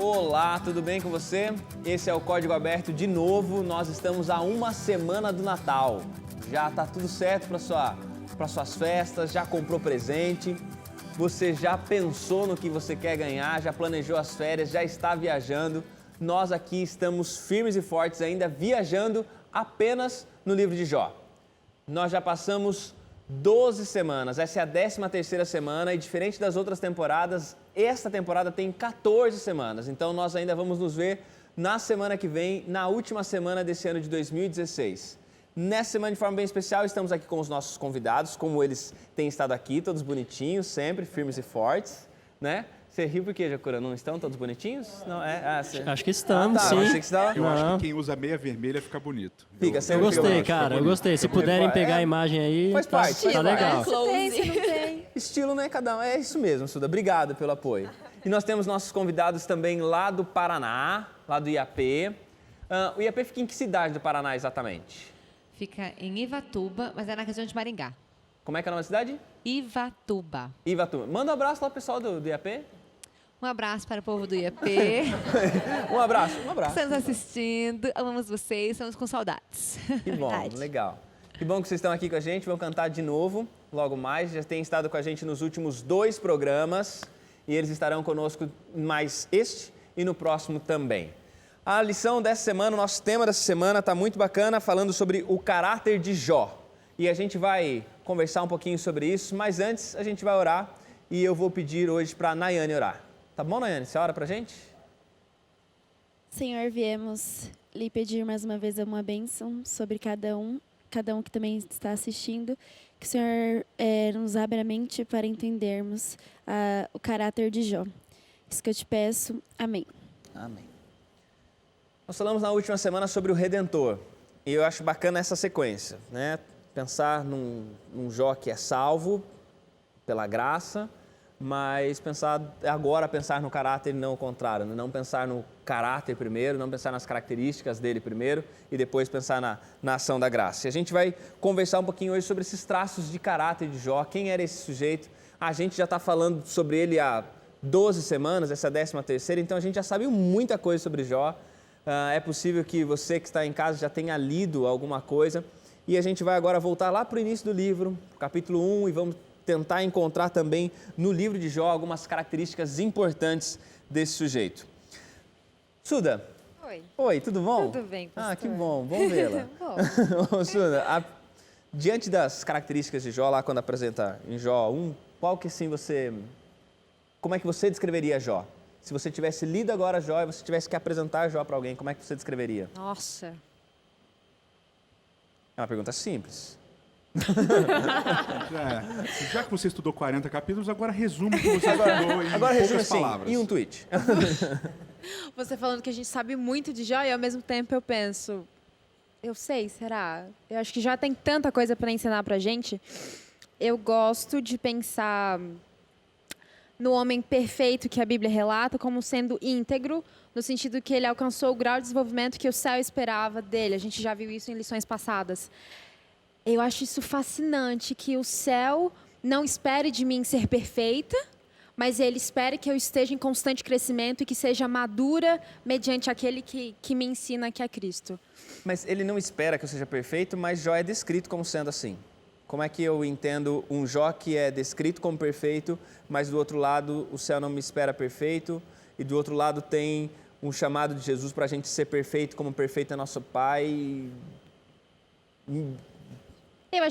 Olá, tudo bem com você? Esse é o Código Aberto de novo. Nós estamos a uma semana do Natal. Já tá tudo certo para suas festas, já comprou presente, você já pensou no que você quer ganhar, já planejou as férias, já está viajando. Nós aqui estamos firmes e fortes ainda viajando apenas no livro de Jó. Nós já passamos 12 semanas, essa é a 13ª semana e diferente das outras temporadas, esta temporada tem 14 semanas. Então nós ainda vamos nos ver na semana que vem, na última semana desse ano de 2016. Nessa semana, de forma bem especial, estamos aqui com os nossos convidados, como eles têm estado aqui, todos bonitinhos, sempre firmes e fortes, né? Você riu por quê, Jacura? Não estão todos bonitinhos? Não, Acho que estamos, sim. Achei que estava... Eu acho que quem usa meia vermelha fica bonito. Eu gostei, cara, eu gostei. Se puderem pegar a imagem aí, faz parte, tá legal. Se não tem. Estilo não é cada um, é isso mesmo, Suda. Obrigado pelo apoio. E nós temos nossos convidados também lá do Paraná, lá do IAP. O IAP fica em que cidade do Paraná exatamente? Fica em Ivatuba, mas é na região de Maringá. Como é que é o nome da cidade? Ivatuba. Ivatuba. Manda um abraço lá pro pessoal do IAP. Um abraço para o povo do IAP. Um abraço. Estamos assistindo, amamos vocês, estamos com saudades. Que bom, legal. Que bom que vocês estão aqui com a gente, vão cantar de novo, logo mais. Já têm estado com a gente nos últimos 2 programas e eles estarão conosco mais este e no próximo também. A lição dessa semana, o nosso tema dessa semana está muito bacana, falando sobre o caráter de Jó. E a gente vai conversar um pouquinho sobre isso, mas antes a gente vai orar e eu vou pedir hoje para a Nayane orar. Tá bom, Nayane? Você ora pra gente? Senhor, viemos lhe pedir mais uma vez uma bênção sobre cada um que também está assistindo, que o Senhor nos abra a mente para entendermos o caráter de Jó. Isso que eu te peço. Amém. Amém. Nós falamos na última semana sobre o Redentor, e eu acho bacana essa sequência, né? Pensar num Jó que é salvo pela graça, mas pensar no caráter e não o contrário, não pensar no caráter primeiro, não pensar nas características dele primeiro e depois pensar na ação da graça. E a gente vai conversar um pouquinho hoje sobre esses traços de caráter de Jó, quem era esse sujeito. A gente já está falando sobre ele há 12 semanas, essa é a 13ª, então a gente já sabe muita coisa sobre Jó. É possível que você que está em casa já tenha lido alguma coisa e a gente vai agora voltar lá para o início do livro, capítulo 1, e vamos tentar encontrar também no livro de Jó algumas características importantes desse sujeito. Suda. Oi. Oi, tudo bom? Tudo bem, pastor. Ah, que bom, vamos vê-la. Suda, diante das características de Jó, lá quando apresenta em Jó 1, como é que você descreveria Jó? Se você tivesse lido agora Jó e você tivesse que apresentar Jó para alguém, como é que você descreveria? Nossa. É uma pergunta simples. Já que você estudou 40 capítulos, agora resume o que você estudou em poucas palavras. Em um tweet. Você falando que a gente sabe muito de Jó e ao mesmo tempo eu penso, eu sei, será? Eu acho que já tem tanta coisa para ensinar pra gente. Eu gosto de pensar no homem perfeito que a Bíblia relata como sendo íntegro, no sentido que ele alcançou o grau de desenvolvimento que o céu esperava dele. A gente já viu isso em lições passadas. Eu acho isso fascinante, que o céu não espere de mim ser perfeita, mas ele espera que eu esteja em constante crescimento e que seja madura mediante aquele que me ensina que é Cristo. Mas ele não espera que eu seja perfeito, mas Jó é descrito como sendo assim. Como é que eu entendo um Jó que é descrito como perfeito, mas do outro lado o céu não me espera perfeito, e do outro lado tem um chamado de Jesus para a gente ser perfeito como perfeito é nosso Pai?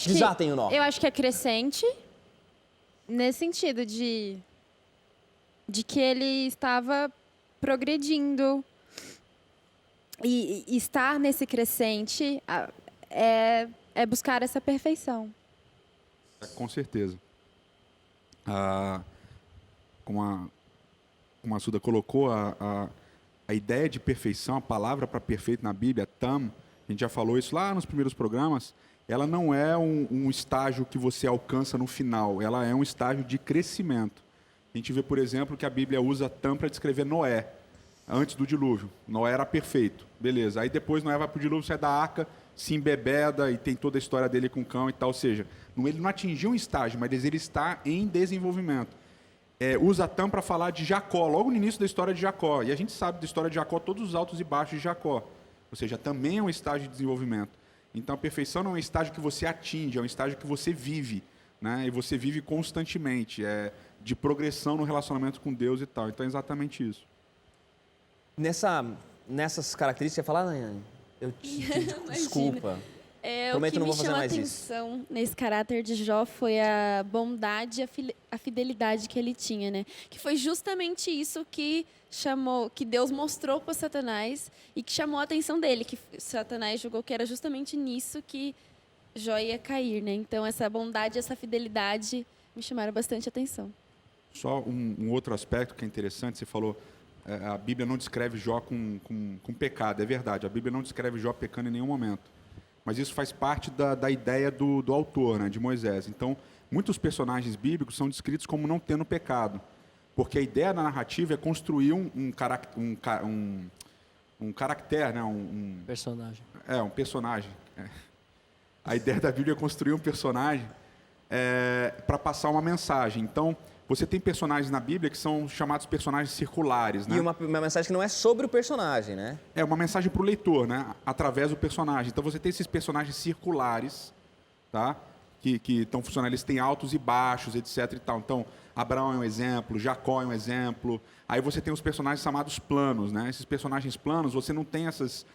Desatem o nó. Eu acho que é crescente nesse sentido de que ele estava progredindo. E estar nesse crescente é buscar essa perfeição. Com certeza. Como a Suda colocou, a ideia de perfeição, a palavra para perfeito na Bíblia, tam, a gente já falou isso lá nos primeiros programas, ela não é um estágio que você alcança no final, ela é um estágio de crescimento. A gente vê, por exemplo, que a Bíblia usa tam para descrever Noé, antes do dilúvio. Noé era perfeito, beleza. Aí depois Noé vai para o dilúvio, sai da arca, se embebeda e tem toda a história dele com o cão e tal. Ou seja, ele não atingiu um estágio, mas ele está em desenvolvimento. usa Tam para falar de Jacó, logo no início da história de Jacó. E a gente sabe da história de Jacó, todos os altos e baixos de Jacó. Ou seja, também é um estágio de desenvolvimento. Então, a perfeição não é um estágio que você atinge, é um estágio que você vive. Né? E você vive constantemente, de progressão no relacionamento com Deus e tal. Então, é exatamente isso. Nessas características, você fala, desculpa. O Prometo que não me vou fazer chamou a mais isso. atenção nesse caráter de Jó foi a bondade e a fidelidade que ele tinha, né? Que foi justamente isso que Deus mostrou para Satanás e que chamou a atenção dele, que Satanás julgou que era justamente nisso que Jó ia cair, né? Então, essa bondade e essa fidelidade me chamaram bastante atenção. Só um outro aspecto que é interessante, você falou, a Bíblia não descreve Jó com pecado, é verdade, a Bíblia não descreve Jó pecando em nenhum momento. Mas isso faz parte da ideia do autor, né, de Moisés. Então, muitos personagens bíblicos são descritos como não tendo pecado, porque a ideia da narrativa é construir um caractere, né, Personagem. um personagem. A ideia da Bíblia é construir um personagem para passar uma mensagem. Então, você tem personagens na Bíblia que são chamados personagens circulares, né? E uma mensagem que não é sobre o personagem, né? É uma mensagem para o leitor, né? Através do personagem. Então você tem esses personagens circulares, tá? Que estão funcionando. Eles têm altos e baixos, etc. E tal. Então, Abraão é um exemplo, Jacó é um exemplo. Aí você tem os personagens chamados planos, né? Esses personagens planos, você não tem essas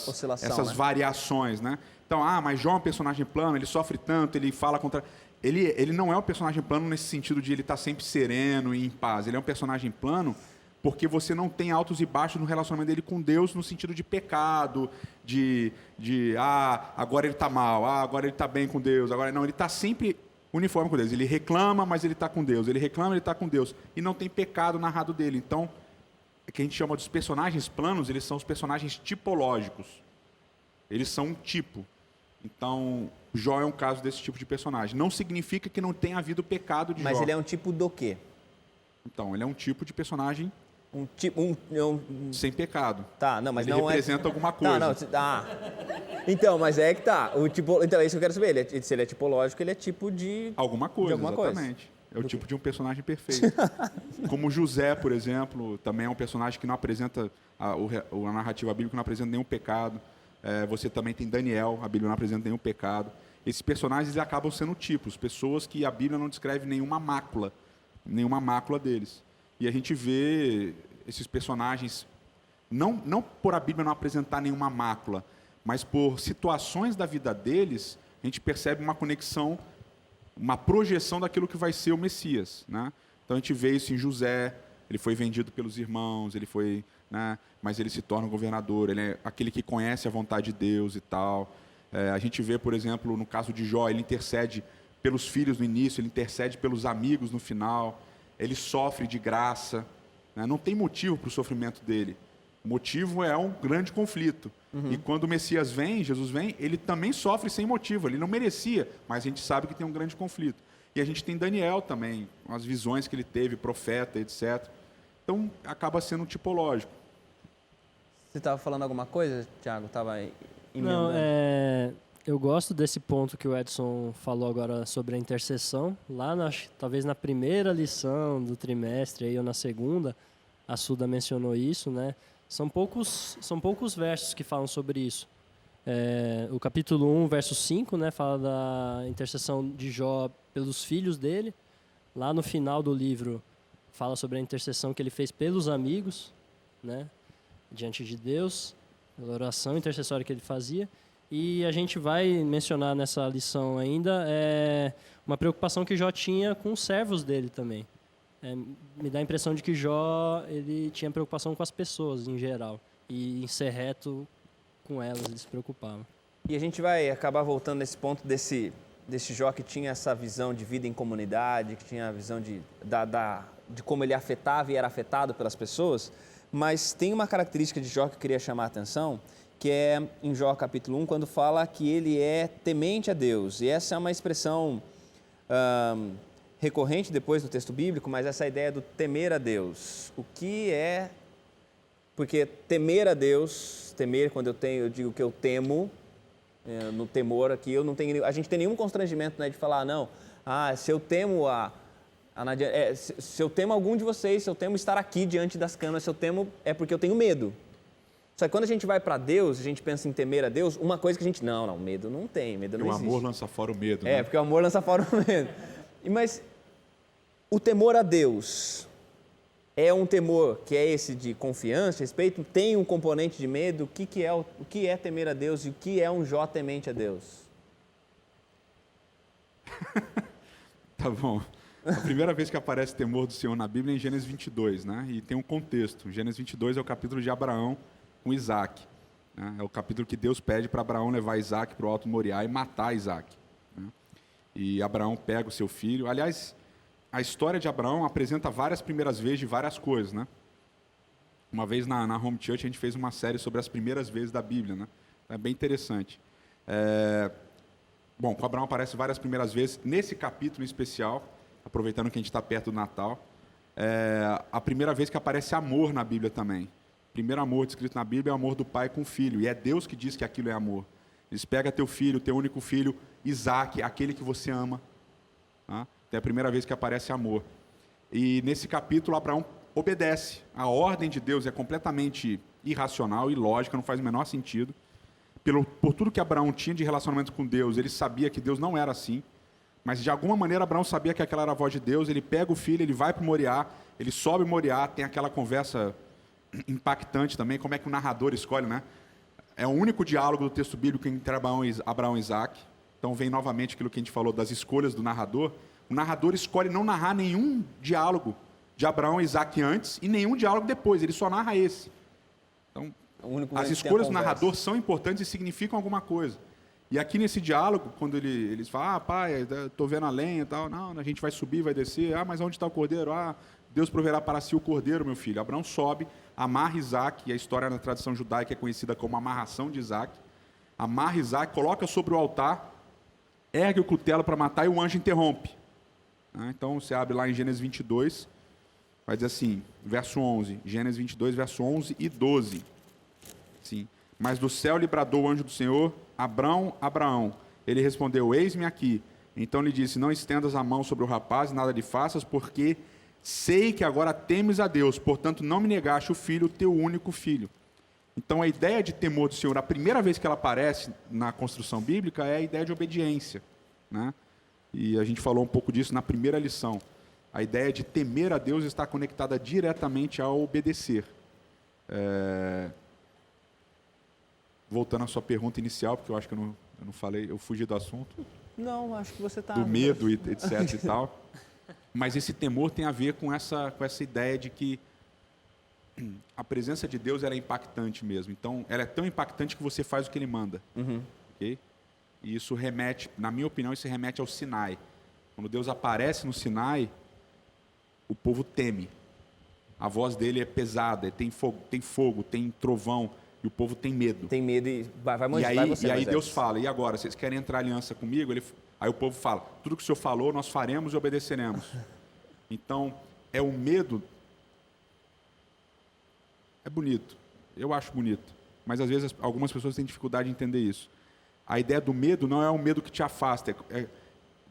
Oscilação, né? variações, né? Então, mas Jó é um personagem plano, ele sofre tanto, ele fala contra... Ele não é um personagem plano nesse sentido de ele estar sempre sereno e em paz. Ele é um personagem plano porque você não tem altos e baixos no relacionamento dele com Deus no sentido de pecado, agora ele está mal, agora ele está bem com Deus. Agora não, ele está sempre uniforme com Deus. Ele reclama, mas ele está com Deus. Ele reclama, ele está com Deus. E não tem pecado narrado dele. Então, o que a gente chama dos personagens planos, eles são os personagens tipológicos. Eles são um tipo. Então, Jó é um caso desse tipo de personagem. Não significa que não tenha havido pecado de Jó. Mas ele é um tipo do quê? Então, ele é um tipo de personagem sem pecado. Tá, não, mas ele não representa alguma coisa. Então, mas é que tá. Então, é isso que eu quero saber. Se ele é tipológico, ele é tipo de... Alguma coisa, exatamente. É o tipo de um personagem perfeito. Como José, por exemplo, também é um personagem que não apresenta... A narrativa bíblica não apresenta nenhum pecado. Você também tem Daniel, a Bíblia não apresenta nenhum pecado. Esses personagens eles acabam sendo tipos, pessoas que a Bíblia não descreve nenhuma mácula deles. E a gente vê esses personagens, não por a Bíblia não apresentar nenhuma mácula, mas por situações da vida deles, a gente percebe uma conexão, uma projeção daquilo que vai ser o Messias. Né? Então a gente vê isso em José, ele foi vendido pelos irmãos, mas ele se torna um governador, ele é aquele que conhece a vontade de Deus e tal. A gente vê, por exemplo, no caso de Jó, ele intercede pelos filhos no início, ele intercede pelos amigos no final, ele sofre de graça, né? Não tem motivo para o sofrimento dele. O motivo é um grande conflito. E quando o Messias vem, Jesus vem, ele também sofre sem motivo, ele não merecia, mas a gente sabe que tem um grande conflito. E a gente tem Daniel também, as visões que ele teve, profeta, etc. Então, acaba sendo tipológico. Você estava falando alguma coisa, Thiago? Estava emendando? Não, eu gosto desse ponto que o Edson falou agora sobre a intercessão. Lá, talvez na primeira lição do trimestre, aí, ou na segunda, a Suda mencionou isso, né? São poucos versos que falam sobre isso. O capítulo 1, verso 5, né, fala da intercessão de Jó pelos filhos dele. Lá no final do livro, fala sobre a intercessão que ele fez pelos amigos, né, diante de Deus, pela oração intercessória que ele fazia. E a gente vai mencionar nessa lição ainda uma preocupação que Jó tinha com os servos dele também. Me dá a impressão de que Jó ele tinha preocupação com as pessoas em geral. E em ser reto com elas, ele se preocupava. E a gente vai acabar voltando nesse ponto desse Jó que tinha essa visão de vida em comunidade, que tinha a visão de como ele afetava e era afetado pelas pessoas. Mas tem uma característica de Jó que eu queria chamar a atenção, que é em Jó capítulo 1, quando fala que ele é temente a Deus. E essa é uma expressão recorrente depois no texto bíblico, mas essa ideia do temer a Deus. O que é... Porque temer a Deus, temer quando eu digo que eu temo, no temor aqui, a gente tem nenhum constrangimento, né, de falar, não, se eu temo Não adianta, se eu temo algum de vocês, se eu temo estar aqui diante das câmeras, se eu temo, é porque eu tenho medo. Só que quando a gente vai para Deus, a gente pensa em temer a Deus, uma coisa que a gente, não, medo não tem, medo não existe. O amor lança fora o medo, né? Porque o amor lança fora o medo. Mas o temor a Deus é um temor que é esse de confiança, respeito, tem um componente de medo. O que é temer a Deus e o que é um Jó temente a Deus? Tá bom. A primeira vez que aparece temor do Senhor na Bíblia é em Gênesis 22, né? E tem um contexto. Gênesis 22 é o capítulo de Abraão com Isaac, né? É o capítulo que Deus pede para Abraão levar Isaac para o Alto Moriá e matar Isaac, né? E Abraão pega o seu filho. Aliás, a história de Abraão apresenta várias primeiras vezes de várias coisas, né? Uma vez na Home Church a gente fez uma série sobre as primeiras vezes da Bíblia, né? É bem interessante. Bom, com Abraão aparece várias primeiras vezes. Nesse capítulo em especial, aproveitando que a gente está perto do Natal, a primeira vez que aparece amor na Bíblia também. O primeiro amor descrito na Bíblia é o amor do pai com o filho. E é Deus que diz que aquilo é amor. Diz, pega teu filho, teu único filho, Isaac, aquele que você ama. Tá? É a primeira vez que aparece amor. E nesse capítulo, Abraão obedece. A ordem de Deus é completamente irracional, ilógica, não faz o menor sentido. Por tudo que Abraão tinha de relacionamento com Deus, ele sabia que Deus não era assim. Mas, de alguma maneira, Abraão sabia que aquela era a voz de Deus. Ele pega o filho, ele vai para o Moriá, ele sobe o Moriá, tem aquela conversa impactante também, como é que o narrador escolhe, né? É o único diálogo do texto bíblico entre Abraão e Isaac. Então, vem novamente aquilo que a gente falou das escolhas do narrador. O narrador escolhe não narrar nenhum diálogo de Abraão e Isaac antes e nenhum diálogo depois, ele só narra esse. Então, as escolhas do narrador são importantes e significam alguma coisa. E aqui nesse diálogo, quando eles falam, pai, estou vendo a lenha e tal, não, a gente vai subir, vai descer, mas onde está o cordeiro? Deus proverá para si o cordeiro, meu filho. Abraão sobe, amarra Isaac, e a história na tradição judaica é conhecida como amarração de Isaac, amarra Isaac, coloca sobre o altar, ergue o cutelo para matar e o anjo interrompe. Então, você abre lá em Gênesis 22, vai dizer assim, verso 11, Gênesis 22, verso 11 e 12. Sim. Mas do céu lhe bradou o anjo do Senhor, Abraão, Abraão. Ele respondeu, eis-me aqui. Então lhe disse, não estendas a mão sobre o rapaz, nada lhe faças, porque sei que agora temes a Deus, portanto não me negaste o filho, teu único filho. Então a ideia de temor do Senhor, a primeira vez que ela aparece na construção bíblica, é a ideia de obediência, né? E a gente falou um pouco disso na primeira lição. A ideia de temer a Deus está conectada diretamente ao obedecer. Voltando à sua pergunta inicial, porque eu acho que eu não falei, eu fugi do assunto. Não, acho que você está... Do medo, etc. e tal. Mas esse temor tem a ver com essa ideia de que a presença de Deus ela é impactante mesmo. Então, ela é tão impactante que você faz o que Ele manda. Uhum. Okay? E isso remete, na minha opinião, isso remete ao Sinai. Quando Deus aparece no Sinai, o povo teme. A voz dele é pesada, tem fogo, tem trovão, e o povo tem medo. Tem medo e vai E aí Deus fala, e agora, vocês querem entrar em aliança comigo? Aí o povo fala, tudo que o Senhor falou, nós faremos e obedeceremos. Então, é o medo. É bonito, eu acho bonito. Mas às vezes algumas pessoas têm dificuldade de entender isso. A ideia do medo não é um medo que te afasta.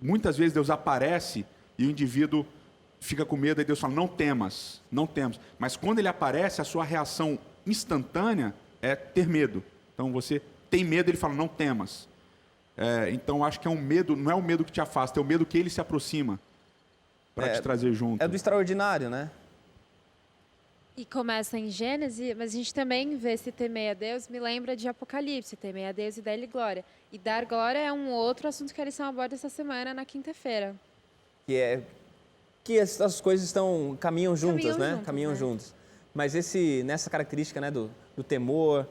Muitas vezes Deus aparece e o indivíduo fica com medo e Deus fala, não temas, não temas. Mas quando ele aparece, a sua reação instantânea é ter medo. Então você tem medo, ele fala, não temas. Então acho que é um medo, não é um medo que te afasta, é o medo que ele se aproxima para te trazer junto. É do extraordinário, né? E começa em Gênesis, mas a gente também vê esse temer a Deus, me lembra de Apocalipse, temer a Deus e dar-lhe glória. E dar glória é um outro assunto que a lição aborda essa semana, na quinta-feira. Que essas coisas caminham juntas, né? Caminham né? juntas. Mas nessa característica, né, do temor,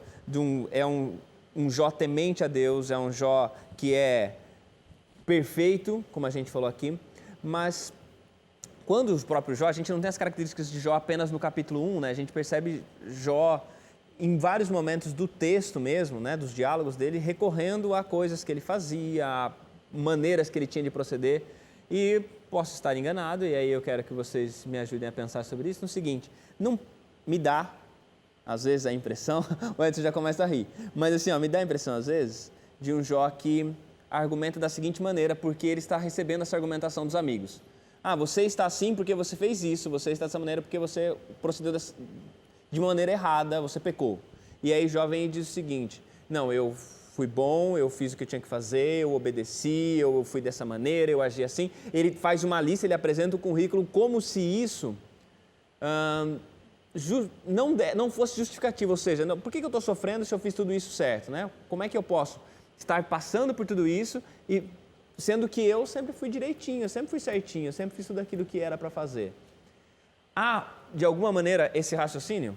um Jó temente a Deus, é um Jó que é perfeito, como a gente falou aqui, mas quando o próprio Jó, a gente não tem as características de Jó apenas no capítulo 1, né? A gente percebe Jó em vários momentos do texto mesmo, né, dos diálogos dele, recorrendo a coisas que ele fazia, a maneiras que ele tinha de proceder. E posso estar enganado, e aí eu quero que vocês me ajudem a pensar sobre isso, no seguinte, não me dá, às vezes, a impressão, o Edson já começa a rir, mas assim, me dá a impressão, às vezes, de um Jó que argumenta da seguinte maneira, porque ele está recebendo essa argumentação dos amigos. Ah, você está assim porque você fez isso, você está dessa maneira porque você procedeu de maneira errada, você pecou. E aí Jó vem e diz o seguinte, não, eu fui bom, eu fiz o que eu tinha que fazer, eu obedeci, eu fui dessa maneira, eu agi assim. Ele faz uma lista, ele apresenta o currículo como se isso não fosse justificativo, ou seja, por que eu estou sofrendo se eu fiz tudo isso certo, né? Como é que eu posso estar passando por tudo isso e sendo que eu sempre fui direitinho, eu sempre fui certinho, eu sempre fiz tudo aquilo que era para fazer. Há, de alguma maneira, esse raciocínio?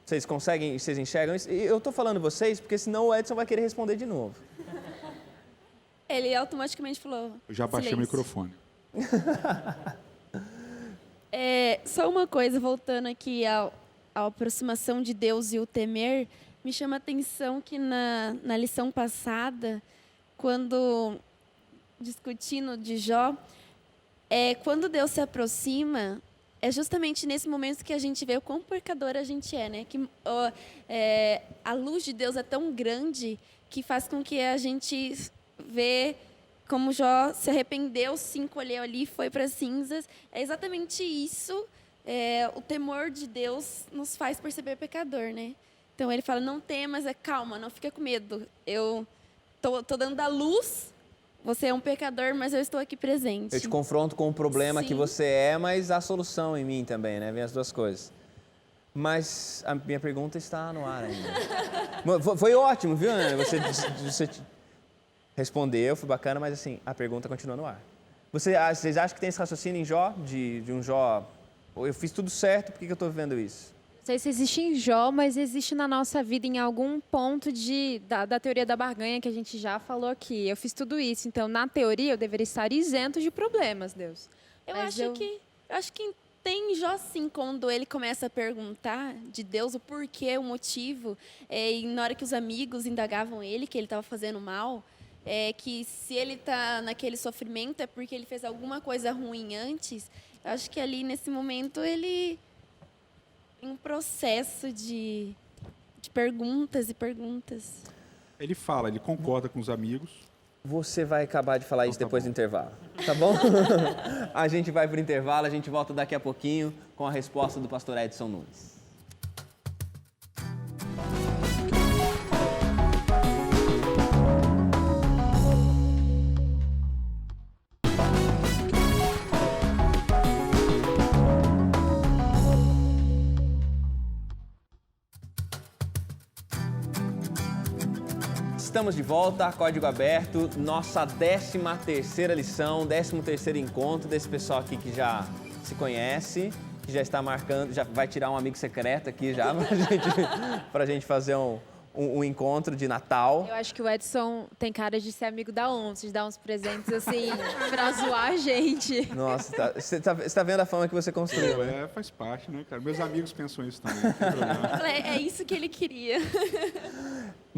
Vocês conseguem, vocês enxergam isso? E eu estou falando vocês porque senão o Edson vai querer responder de novo. Ele automaticamente falou. Eu já baixei o microfone. Só uma coisa, voltando aqui à aproximação de Deus e o temer, me chama a atenção que na lição passada, quando discutindo de Jó, quando Deus se aproxima, é justamente nesse momento que a gente vê o quão pecador a gente é, né? Que a luz de Deus é tão grande que faz com que a gente vê como Jó se arrependeu, se encolheu ali, foi para as cinzas. É exatamente isso. O temor de Deus nos faz perceber pecador, né? Então ele fala, não temas, calma, não fica com medo. Eu tô dando a luz. Você é um pecador, mas eu estou aqui presente. Eu te confronto com o problema Sim. que você é, mas há solução em mim também, né? Vem as duas coisas. Mas a minha pergunta está no ar ainda. Foi ótimo, viu, Ana? Você respondeu, foi bacana, mas assim, a pergunta continua no ar. Vocês acham que tem esse raciocínio em Jó? De um Jó, eu fiz tudo certo, por que eu estou vivendo isso? Não sei se existe em Jó, mas existe na nossa vida em algum ponto da teoria da barganha que a gente já falou aqui. Eu fiz tudo isso, então na teoria eu deveria estar isento de problemas, Deus. Eu acho que tem Jó sim, quando ele começa a perguntar de Deus o porquê, o motivo, e na hora que os amigos indagavam ele que ele estava fazendo mal, que se ele está naquele sofrimento é porque ele fez alguma coisa ruim antes. Eu acho que ali nesse momento ele um processo de perguntas e perguntas. Ele fala, ele concorda com os amigos. Você vai acabar de falar isso Tá depois bom. do intervalo, tá bom? A gente vai para o intervalo, a gente volta daqui a pouquinho com a resposta do pastor Edson Nunes. Estamos de volta, Código Aberto, nossa 13ª lição, 13º encontro desse pessoal aqui que já se conhece, que já está marcando, já vai tirar um amigo secreto aqui já pra gente fazer um encontro de Natal. Eu acho que o Edson tem cara de ser amigo da ONU, de dar uns presentes assim pra zoar a gente. Nossa, você tá vendo a fama que você construiu, né? Faz parte, né, cara? Meus amigos pensam isso também, não tem problema. É isso que ele queria.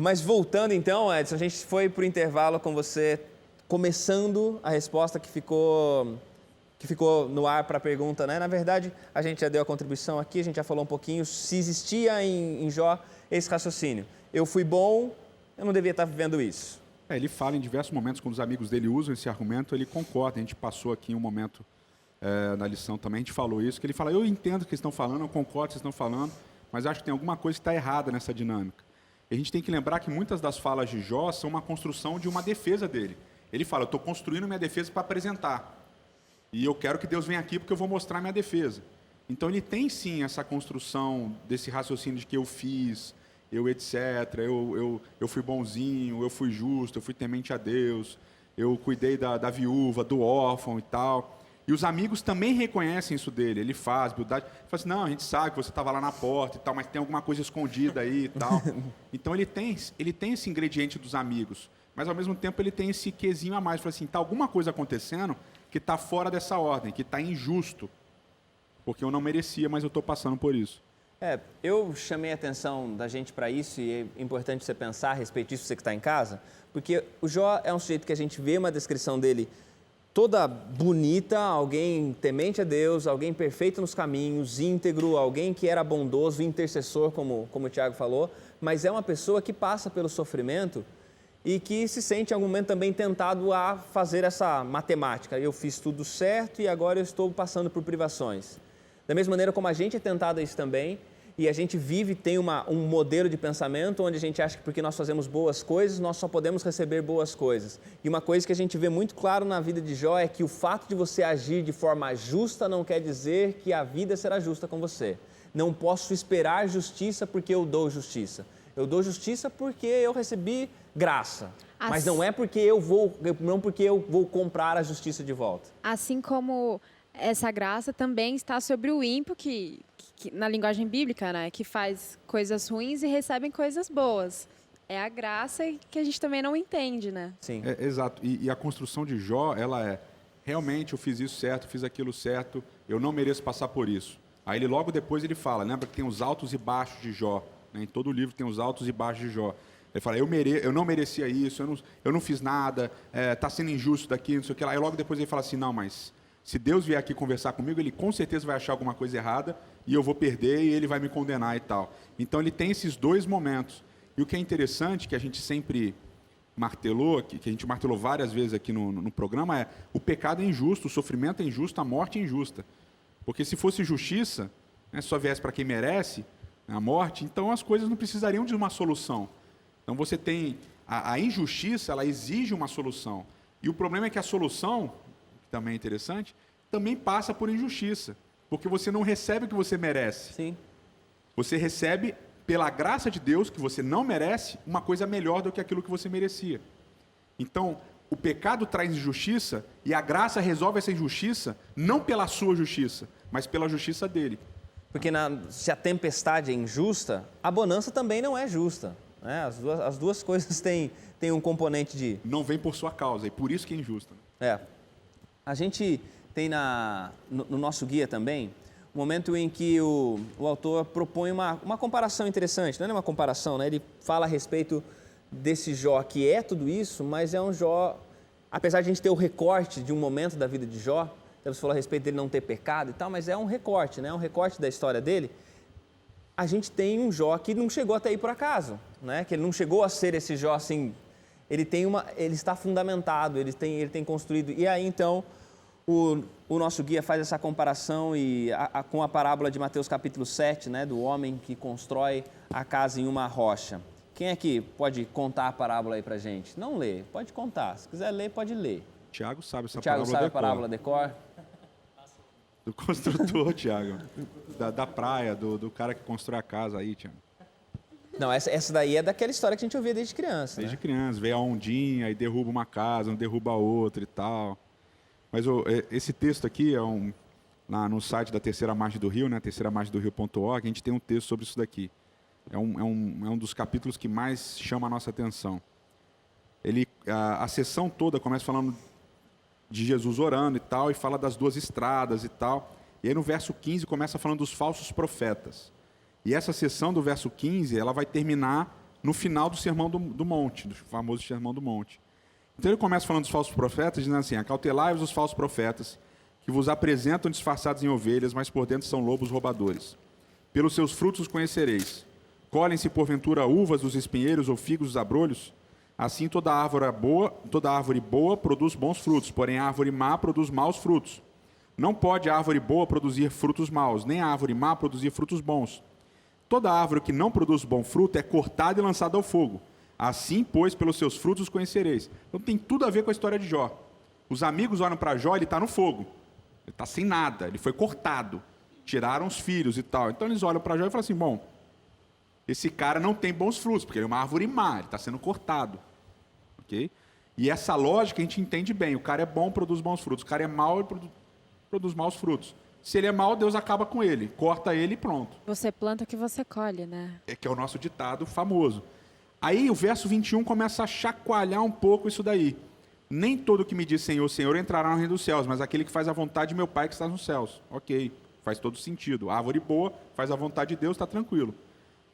Mas voltando então, Edson, a gente foi pro intervalo com você começando a resposta que ficou no ar para a pergunta, né? Na verdade, a gente já deu a contribuição aqui, a gente já falou um pouquinho se existia em Jó esse raciocínio. Eu fui bom, eu não devia estar vivendo isso. Ele fala em diversos momentos, quando os amigos dele usam esse argumento, ele concorda. A gente passou aqui um momento na lição também, a gente falou isso, que ele fala, eu entendo o que eles estão falando, eu concordo com o que vocês estão falando, mas acho que tem alguma coisa que está errada nessa dinâmica. E a gente tem que lembrar que muitas das falas de Jó são uma construção de uma defesa dele. Ele fala, eu estou construindo minha defesa para apresentar. E eu quero que Deus venha aqui porque eu vou mostrar minha defesa. Então ele tem sim essa construção desse raciocínio de que eu fiz, eu etc, eu fui bonzinho, eu fui justo, eu fui temente a Deus, eu cuidei da viúva, do órfão e tal. E os amigos também reconhecem isso dele, ele faz, humildade. Ele fala assim, não, a gente sabe que você estava lá na porta e tal, mas tem alguma coisa escondida aí e tal. Então ele tem esse ingrediente dos amigos, mas ao mesmo tempo ele tem esse quesinho a mais. Ele fala assim, está alguma coisa acontecendo que está fora dessa ordem, que está injusto, porque eu não merecia, mas eu estou passando por isso. Eu chamei a atenção da gente para isso e é importante você pensar a respeito disso, você que está em casa, porque o Jó é um sujeito que a gente vê uma descrição dele toda bonita, alguém temente a Deus, alguém perfeito nos caminhos, íntegro, alguém que era bondoso, intercessor, como o Tiago falou, mas é uma pessoa que passa pelo sofrimento e que se sente em algum momento também tentado a fazer essa matemática. Eu fiz tudo certo e agora eu estou passando por privações. Da mesma maneira como a gente é tentado a isso também, e a gente vive, tem um modelo de pensamento onde a gente acha que porque nós fazemos boas coisas, nós só podemos receber boas coisas. E uma coisa que a gente vê muito claro na vida de Jó é que o fato de você agir de forma justa não quer dizer que a vida será justa com você. Não posso esperar justiça porque eu dou justiça. Eu dou justiça porque eu recebi graça. Mas não é porque eu vou comprar a justiça de volta. Assim como essa graça também está sobre o ímpio que na linguagem bíblica, né, que faz coisas ruins e recebem coisas boas. É a graça que a gente também não entende, né? Sim. Exato. E a construção de Jó, ela é, realmente eu fiz isso certo, fiz aquilo certo, eu não mereço passar por isso. Aí ele logo depois ele fala, lembra que tem os altos e baixos de Jó, né? Em todo o livro tem os altos e baixos de Jó. Ele fala, eu não merecia isso, eu não fiz nada, está sendo injusto daqui, não sei o que lá. Aí logo depois ele fala assim, não, mas se Deus vier aqui conversar comigo, ele com certeza vai achar alguma coisa errada e eu vou perder e ele vai me condenar e tal. Então ele tem esses dois momentos. E o que é interessante, que a gente sempre martelou, que a gente martelou várias vezes aqui no programa, é o pecado é injusto, o sofrimento é injusto, a morte é injusta. Porque se fosse justiça, né, só viesse para quem merece, né, a morte, então as coisas não precisariam de uma solução. Então você tem a injustiça, ela exige uma solução. E o problema é que a solução, que também é interessante, também passa por injustiça. Porque você não recebe o que você merece. Sim. Você recebe, pela graça de Deus, que você não merece, uma coisa melhor do que aquilo que você merecia. Então, o pecado traz injustiça e a graça resolve essa injustiça não pela sua justiça, mas pela justiça dele. Porque se a tempestade é injusta, a bonança também não é justa. Né? As duas coisas têm um componente de... Não vem por sua causa, e por isso que é injusta. A gente tem no nosso guia também um momento em que o autor propõe uma comparação interessante. Não é uma comparação, né? Ele fala a respeito desse Jó que é tudo isso, mas é um Jó, apesar de a gente ter o recorte de um momento da vida de Jó, você falou a respeito dele não ter pecado e tal, mas é um recorte, né? Um recorte da história dele. A gente tem um Jó que não chegou até aí por acaso, né? Que ele não chegou a ser esse Jó assim, ele está fundamentado, ele tem construído. E aí então o nosso guia faz essa comparação com a parábola de Mateus capítulo 7, né? Do homem que constrói a casa em uma rocha. Quem aqui pode contar a parábola aí pra gente? Não lê, pode contar. Se quiser ler, pode ler. Tiago sabe essa Tiago parábola sabe de a parábola de cor? Do construtor, Tiago. Da praia, do cara que constrói a casa aí, Tiago. Não, essa daí é daquela história que a gente ouvia desde criança. Desde né? criança, vê a ondinha e derruba uma casa, não derruba a outra e tal. Mas esse texto aqui é no site da Terceira Margem do Rio, né, terceiramargemdorio.org, a gente tem um texto sobre isso daqui. É um dos capítulos que mais chama a nossa atenção. A sessão toda começa falando de Jesus orando e tal, e fala das duas estradas e tal. E aí no verso 15 começa falando dos falsos profetas. E essa sessão do verso 15, ela vai terminar no final do Sermão do Monte, do famoso Sermão do Monte. Então ele começa falando dos falsos profetas, dizendo assim, acautelai-vos os falsos profetas, que vos apresentam disfarçados em ovelhas, mas por dentro são lobos roubadores. Pelos seus frutos os conhecereis. Colhem-se porventura uvas dos espinheiros ou figos dos abrolhos? Assim toda árvore boa produz bons frutos, porém a árvore má produz maus frutos. Não pode a árvore boa produzir frutos maus, nem a árvore má produzir frutos bons. Toda árvore que não produz bom fruto é cortada e lançada ao fogo. Assim, pois, pelos seus frutos os conhecereis. Então tem tudo a ver com a história de Jó. Os amigos olham para Jó, ele está no fogo. Ele está sem nada, ele foi cortado. Tiraram os filhos e tal. Então eles olham para Jó e falam assim, bom, esse cara não tem bons frutos, porque ele é uma árvore má, ele está sendo cortado. Okay? E essa lógica a gente entende bem. O cara é bom, produz bons frutos. O cara é mau, ele produz maus frutos. Se ele é mau, Deus acaba com ele. Corta ele e pronto. Você planta o que você colhe, né? Que é o nosso ditado famoso. Aí o verso 21 começa a chacoalhar um pouco isso daí. Nem todo que me diz Senhor, Senhor entrará no reino dos céus, mas aquele que faz a vontade de meu Pai que está nos céus. Ok, faz todo sentido. A árvore boa faz a vontade de Deus, está tranquilo.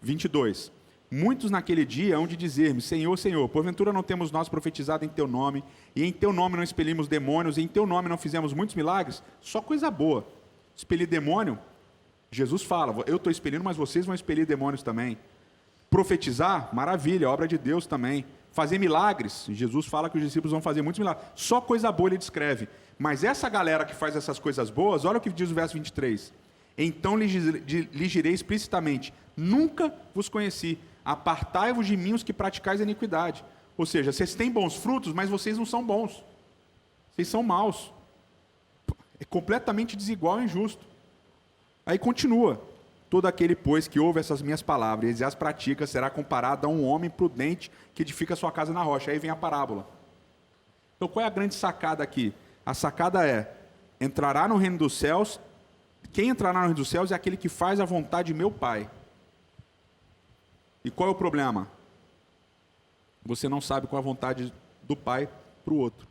22. Muitos naquele dia hão de dizer-me, Senhor, Senhor, porventura não temos nós profetizado em Teu nome, e em Teu nome não expelimos demônios, e em Teu nome não fizemos muitos milagres? Só coisa boa. Expelir demônio, Jesus fala, eu estou expelindo, mas vocês vão expelir demônios também. Profetizar, maravilha, obra de Deus também. fazer milagres. Jesus fala que os discípulos vão fazer muitos milagres. Só coisa boa ele descreve. Mas essa galera que faz essas coisas boas, olha o que diz o verso 23. Então lhes direi explicitamente, nunca vos conheci, apartai-vos de mim os que praticais a iniquidade. Ou seja, vocês têm bons frutos, mas vocês não são bons. Vocês são maus. É completamente desigual e injusto. Aí continua. Todo aquele, pois, que ouve essas minhas palavras e as pratica, será comparado a um homem prudente que edifica sua casa na rocha. Aí vem a parábola. Então, qual é a grande sacada aqui? A sacada é, entrará no reino dos céus, quem entrará no reino dos céus é aquele que faz a vontade de meu Pai. E qual é o problema? Você não sabe qual é a vontade do Pai para o outro.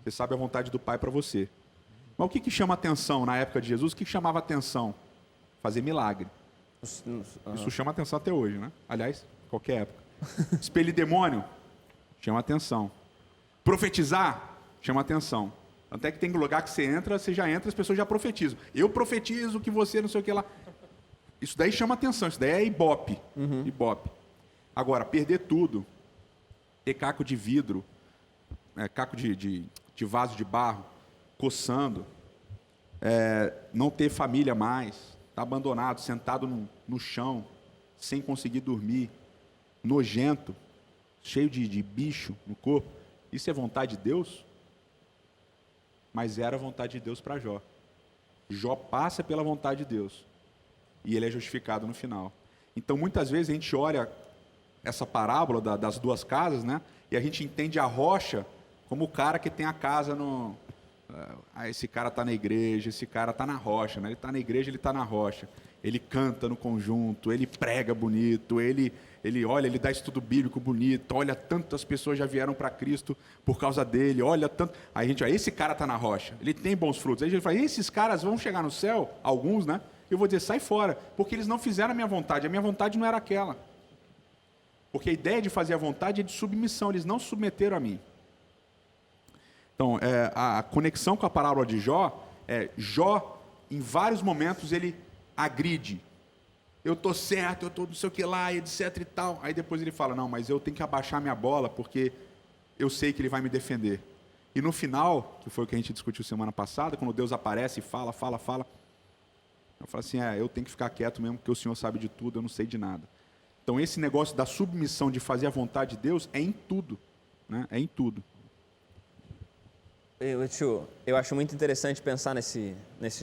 Você sabe a vontade do Pai para você. Mas o que chama atenção na época de Jesus? O que chamava atenção? Fazer milagre. Isso chama atenção até hoje, né? Aliás, qualquer época. Expelir demônio, chama atenção. Profetizar, chama atenção. Até que tem lugar que você entra, você já entra, as pessoas já profetizam. Eu profetizo que você não sei o que lá. Isso daí chama atenção, isso daí é ibope. Ibope. Agora, perder tudo, ter caco de vidro, caco de vaso de barro, coçando, não ter família mais, estar abandonado, sentado no chão, sem conseguir dormir, nojento, cheio de bicho no corpo. Isso é vontade de Deus? Mas era a vontade de Deus para Jó. Jó passa pela vontade de Deus. E ele é justificado no final. Então, muitas vezes, a gente olha essa parábola das duas casas, né? E a gente entende a rocha como o cara que tem a casa no... esse cara está na igreja, esse cara está na rocha, né? Ele está na igreja, ele está na rocha. Ele canta no conjunto, ele prega bonito, ele olha, ele dá estudo bíblico bonito, olha, tantas pessoas já vieram para Cristo por causa dele, olha tanto... Aí a gente, esse cara está na rocha, ele tem bons frutos. Aí a gente fala, esses caras vão chegar no céu, alguns, né? Eu vou dizer, sai fora, porque eles não fizeram a minha vontade não era aquela. Porque a ideia de fazer a vontade é de submissão, eles não se submeteram a mim. Então, a conexão com a parábola de Jó, Jó, em vários momentos, ele agride. Eu estou certo, eu estou não sei o que lá, etc e tal. Aí depois ele fala, não, mas eu tenho que abaixar minha bola, porque eu sei que ele vai me defender. E no final, que foi o que a gente discutiu semana passada, quando Deus aparece e fala, eu falo assim, eu tenho que ficar quieto mesmo, porque o Senhor sabe de tudo, eu não sei de nada. Então, esse negócio da submissão, de fazer a vontade de Deus, é em tudo. Né? É em tudo. Eu acho muito interessante pensar nesse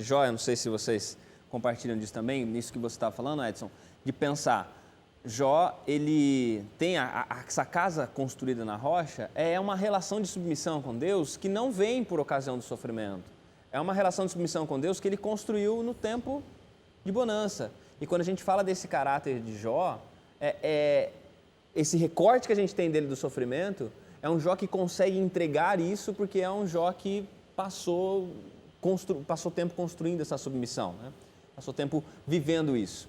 Jó, eu não sei se vocês compartilham disso também, nisso que você estava falando, Edson, de pensar, Jó, ele tem essa casa construída na rocha, é uma relação de submissão com Deus que não vem por ocasião do sofrimento. É uma relação de submissão com Deus que ele construiu no tempo de bonança. E quando a gente fala desse caráter de Jó, esse recorte que a gente tem dele do sofrimento, é um Jó que consegue entregar isso porque é um Jó que passou tempo construindo essa submissão, né? Passou tempo vivendo isso.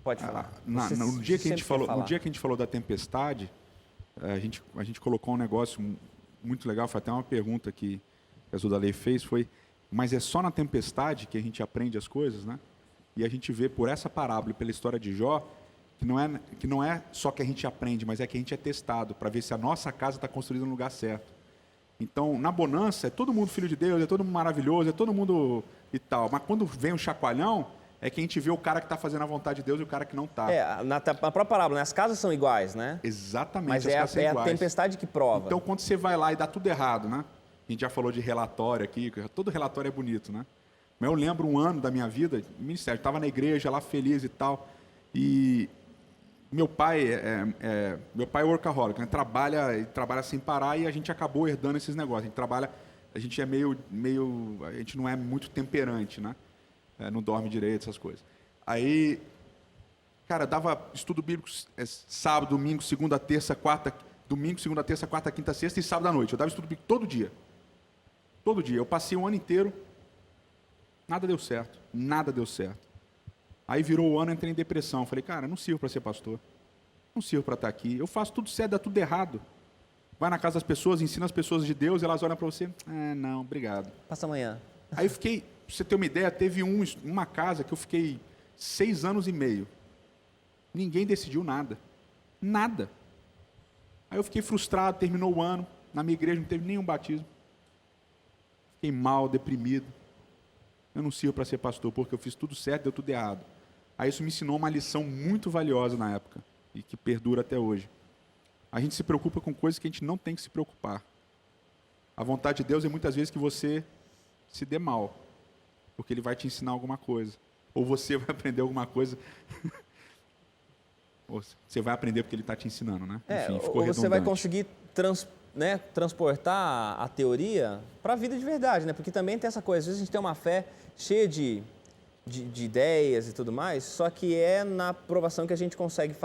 Pode falar. No dia que a gente falou da tempestade, a gente colocou um negócio muito legal, foi até uma pergunta que a Zudalei fez, mas é só na tempestade que a gente aprende as coisas, né? E a gente vê por essa parábola e pela história de Jó, que não é só que a gente aprende, mas é que a gente é testado para ver se a nossa casa está construída no lugar certo. Então, na bonança, é todo mundo filho de Deus, é todo mundo maravilhoso, é todo mundo e tal. Mas quando vem um chacoalhão, é que a gente vê o cara que está fazendo a vontade de Deus e o cara que não está. Na própria parábola, né? As casas são iguais, né? Exatamente, mas as casas são iguais. A tempestade que prova. Então, quando você vai lá e dá tudo errado, né? A gente já falou de relatório aqui, todo relatório é bonito, né? Mas eu lembro um ano da minha vida, ministério, estava na igreja lá feliz e tal, e meu pai é workaholic, né? Trabalha sem parar e a gente acabou herdando esses negócios. A gente é a gente não é muito temperante, né? Não dorme direito, essas coisas. Aí, cara, dava estudo bíblico sábado, domingo, segunda, terça, quarta, quinta, sexta e sábado à noite. Eu dava estudo bíblico todo dia. Todo dia. Eu passei um ano inteiro, nada deu certo. Aí virou o ano, entrei em depressão. Falei, cara, não sirvo para ser pastor. Não sirvo para estar aqui. Eu faço tudo certo, dá tudo errado. Vai na casa das pessoas, ensina as pessoas de Deus, elas olham para você. Não, obrigado. Passa amanhã. Aí eu fiquei, pra você ter uma ideia, teve uma casa que eu fiquei 6 anos e meio. Ninguém decidiu nada. Nada. Aí eu fiquei frustrado, terminou o ano, na minha igreja não teve nenhum batismo. Fiquei mal, deprimido. Eu não sirvo para ser pastor, porque eu fiz tudo certo, deu tudo errado. Aí isso me ensinou uma lição muito valiosa na época, e que perdura até hoje. A gente se preocupa com coisas que a gente não tem que se preocupar. A vontade de Deus é muitas vezes que você se dê mal, porque Ele vai te ensinar alguma coisa. Ou você vai aprender alguma coisa. Ou você vai aprender porque Ele está te ensinando, né? Enfim, ficou ou você vai redundante. conseguir transportar a teoria para a vida de verdade, né? Porque também tem essa coisa, às vezes a gente tem uma fé cheia de ideias e tudo mais, só que é na provação que a gente consegue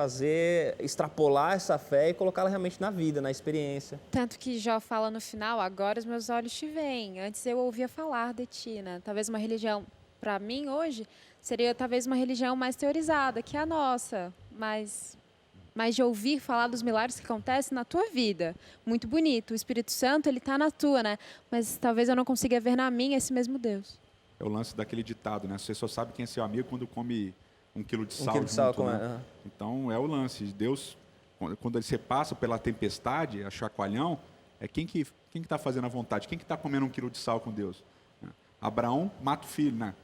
extrapolar essa fé e colocá-la realmente na vida, na experiência. Tanto que Jó fala no final, agora os meus olhos te veem. Antes eu ouvia falar de ti, né? Talvez uma religião, para mim hoje, seria talvez uma religião mais teorizada, que é a nossa, mas de ouvir falar dos milagres que acontecem na tua vida. Muito bonito. O Espírito Santo, ele está na tua, né? Mas talvez eu não consiga ver na minha esse mesmo Deus. É o lance daquele ditado, né? Você só sabe quem é seu amigo quando come 1 quilo de sal. Um quilo de sal junto, com né? Então, é o lance. Deus, quando você passa pela tempestade, a chacoalhão, é quem que está fazendo a vontade? Quem que está comendo 1 quilo de sal com Deus? Abraão mata o filho, né?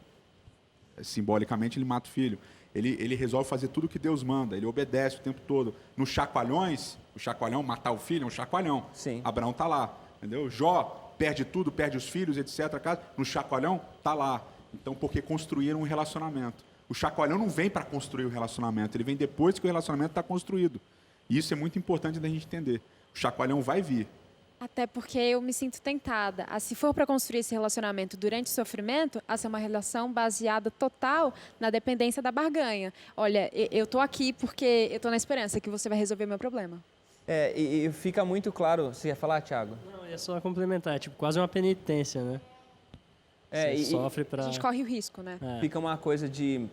Simbolicamente, ele mata o filho. Ele resolve fazer tudo o que Deus manda. Ele obedece o tempo todo. Nos chacoalhões, o chacoalhão, matar o filho, é um chacoalhão. Sim. Abraão está lá, entendeu? Jó perde tudo, perde os filhos, etc. No chacoalhão, está lá. Então, porque construíram um relacionamento. O chacoalhão não vem para construir o relacionamento, ele vem depois que o relacionamento está construído. E isso é muito importante da gente entender. O chacoalhão vai vir. Até porque eu me sinto tentada. Se for para construir esse relacionamento durante o sofrimento, a ser uma relação baseada total na dependência da barganha. Olha, eu estou aqui porque eu estou na esperança que você vai resolver meu problema. E fica muito claro... Você ia falar, Thiago? Não, é só complementar, é tipo quase uma penitência, né? Você sofre para... A gente corre o risco, né? Fica uma coisa de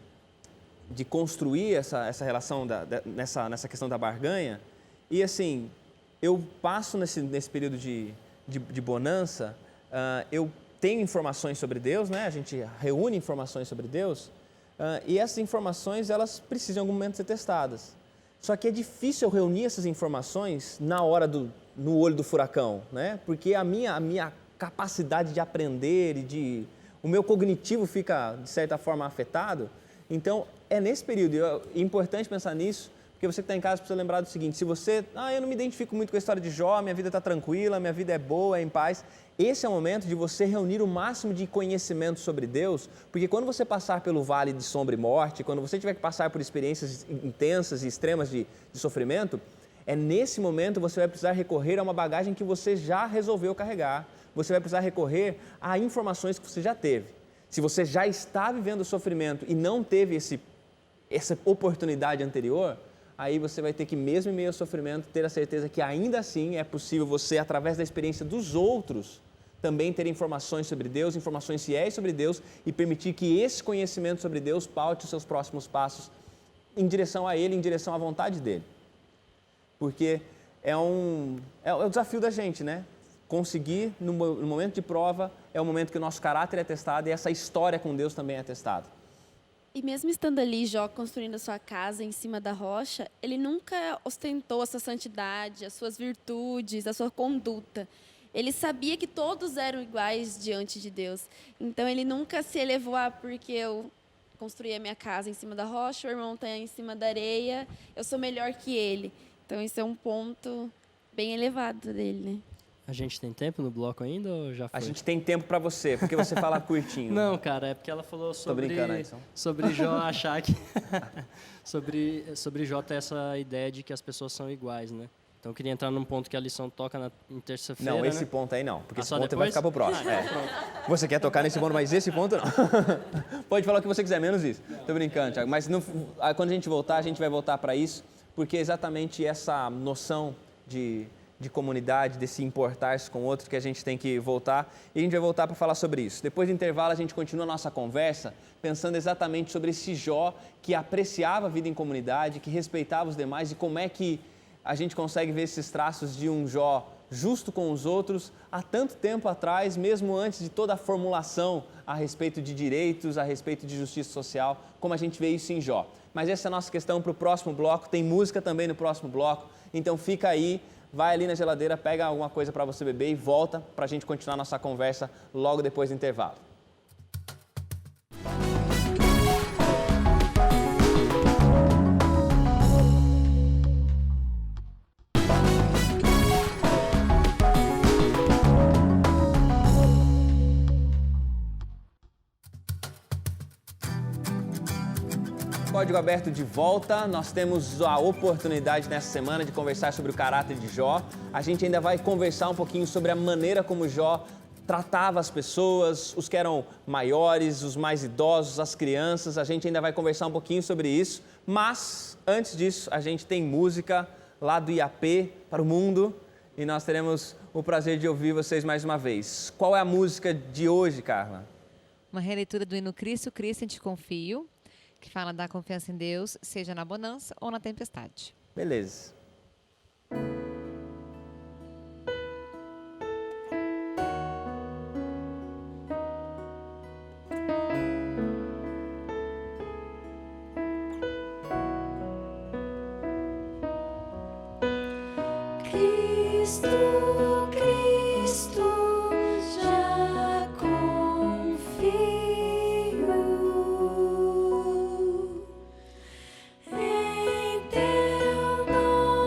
construir essa relação nessa questão da barganha. E assim, eu passo nesse período de bonança, eu tenho informações sobre Deus, né? A gente reúne informações sobre Deus, e essas informações, elas precisam em algum momento ser testadas. Só que é difícil eu reunir essas informações na hora no olho do furacão, né? Porque a minha capacidade de aprender o meu cognitivo fica, de certa forma, afetado. Então, é nesse período, é importante pensar nisso, porque você que está em casa precisa lembrar do seguinte: se você, eu não me identifico muito com a história de Jó, minha vida está tranquila, minha vida é boa, é em paz, esse é o momento de você reunir o máximo de conhecimento sobre Deus, porque quando você passar pelo vale de sombra e morte, quando você tiver que passar por experiências intensas e extremas de sofrimento, é nesse momento você vai precisar recorrer a uma bagagem que você já resolveu carregar, você vai precisar recorrer a informações que você já teve. Se você já está vivendo o sofrimento e não teve essa oportunidade anterior, aí você vai ter que, mesmo em meio ao sofrimento, ter a certeza que ainda assim é possível você, através da experiência dos outros, também ter informações sobre Deus, informações fiéis sobre Deus e permitir que esse conhecimento sobre Deus paute os seus próximos passos em direção a Ele, em direção à vontade dEle. Porque é o desafio da gente, né? Conseguir, no momento de prova, é o momento que o nosso caráter é testado e essa história com Deus também é testada. E mesmo estando ali, Jó construindo a sua casa em cima da rocha, ele nunca ostentou a sua santidade, as suas virtudes, a sua conduta. Ele sabia que todos eram iguais diante de Deus. Então, ele nunca se elevou porque eu construí a minha casa em cima da rocha, o irmão está em cima da areia, eu sou melhor que ele. Então, isso é um ponto bem elevado dele, né? A gente tem tempo no bloco ainda ou já foi? A gente tem tempo para você, porque você fala curtinho. Não, cara, é porque ela falou sobre Jó achar que... sobre Jó ter essa ideia de que as pessoas são iguais, né? Então eu queria entrar num ponto que a lição toca em terça-feira. Não, esse né? ponto aí não, porque esse só ponto depois? vai ficar pro próximo. Você quer tocar nesse ponto, mas esse ponto não. Pode falar o que você quiser, menos isso. Tô brincando, Thiago. Mas quando a gente voltar, a gente vai voltar para isso, porque é exatamente essa noção de comunidade, desse importar-se com o outro que a gente tem que voltar. E a gente vai voltar para falar sobre isso. Depois do intervalo, a gente continua a nossa conversa pensando exatamente sobre esse Jó que apreciava a vida em comunidade, que respeitava os demais e como é que a gente consegue ver esses traços de um Jó justo com os outros há tanto tempo atrás, mesmo antes de toda a formulação a respeito de direitos, a respeito de justiça social, como a gente vê isso em Jó. Mas essa é a nossa questão para o próximo bloco, tem música também no próximo bloco, então fica aí vai ali na geladeira, pega alguma coisa para você beber e volta para a gente continuar nossa conversa logo depois do intervalo. Código Aberto de volta, nós temos a oportunidade nessa semana de conversar sobre o caráter de Jó. A gente ainda vai conversar um pouquinho sobre a maneira como Jó tratava as pessoas, os que eram maiores, os mais idosos, as crianças. A gente ainda vai conversar um pouquinho sobre isso, mas antes disso a gente tem música lá do IAP para o mundo e nós teremos o prazer de ouvir vocês mais uma vez. Qual é a música de hoje, Carla? Uma releitura do hino Cristo, Cristo em Te Confio, que fala da confiança em Deus, seja na bonança ou na tempestade. Beleza. Cristo, Cristo, já confio em Teu nome.